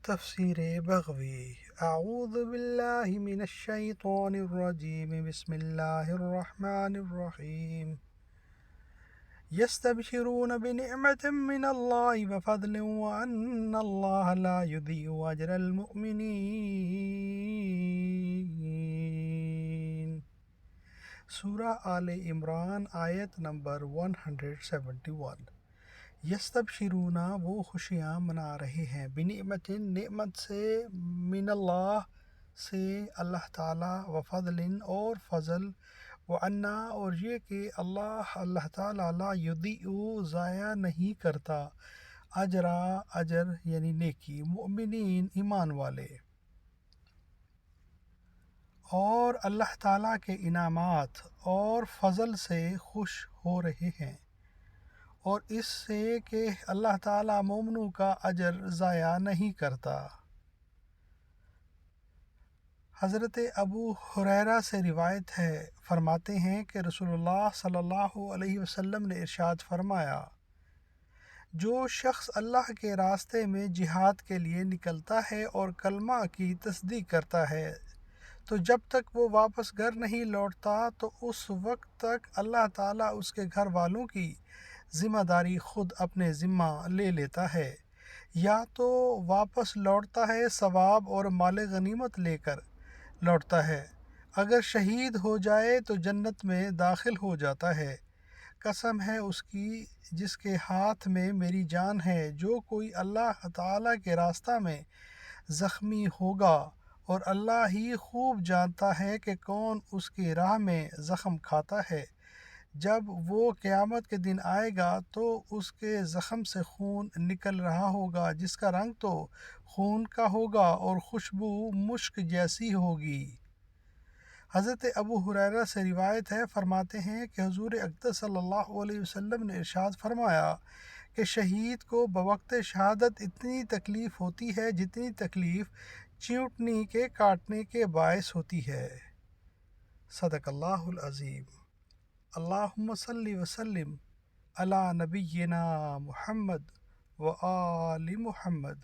تفسیر بغوی اعوذ باللہ من الشیطان الرجیم بسم اللہ الرحمن الرحیم یستبشرون بنعمت من اللہ وفضل وان اللہ لا یضیع اجر المؤمنین۔ سورہ آل عمران آیت نمبر 171۔ یستبشرون وہ خوشیاں منا رہے ہیں، بنعمت نعمت سے، من اللہ سے اللہ تعالیٰ، وفضل اور فضل، وعنا اور یہ کہ اللہ تعالیٰ لا یضیع ضائع نہیں کرتا، اجر یعنی نیکی، مؤمنین ایمان والے، اور اللہ تعالیٰ کے انعامات اور فضل سے خوش ہو رہے ہیں، اور اس سے کہ اللہ تعالیٰ مومنوں کا اجر ضائع نہیں کرتا۔ حضرت ابو ہریرہ سے روایت ہے، فرماتے ہیں کہ رسول اللہ صلی اللہ علیہ وسلم نے ارشاد فرمایا، جو شخص اللہ کے راستے میں جہاد کے لیے نکلتا ہے اور کلمہ کی تصدیق کرتا ہے تو جب تک وہ واپس گھر نہیں لوٹتا تو اس وقت تک اللہ تعالیٰ اس کے گھر والوں کی ذمہ داری خود اپنے ذمہ لے لیتا ہے، یا تو واپس لوٹتا ہے ثواب اور مال غنیمت لے کر لوٹتا ہے، اگر شہید ہو جائے تو جنت میں داخل ہو جاتا ہے۔ قسم ہے اس کی جس کے ہاتھ میں میری جان ہے، جو کوئی اللہ تعالیٰ کے راستہ میں زخمی ہوگا، اور اللہ ہی خوب جانتا ہے کہ کون اس کی راہ میں زخم کھاتا ہے، جب وہ قیامت کے دن آئے گا تو اس کے زخم سے خون نکل رہا ہوگا، جس کا رنگ تو خون کا ہوگا اور خوشبو مشک جیسی ہوگی۔ حضرت ابو ہریرہ سے روایت ہے، فرماتے ہیں کہ حضور اقدس صلی اللہ علیہ وسلم نے ارشاد فرمایا کہ شہید کو بوقت شہادت اتنی تکلیف ہوتی ہے جتنی تکلیف چیونٹی کے کاٹنے کے باعث ہوتی ہے۔ صدق اللہ العظیم۔ اللہم صلی وسلم علی نبینا محمد و آل محمد۔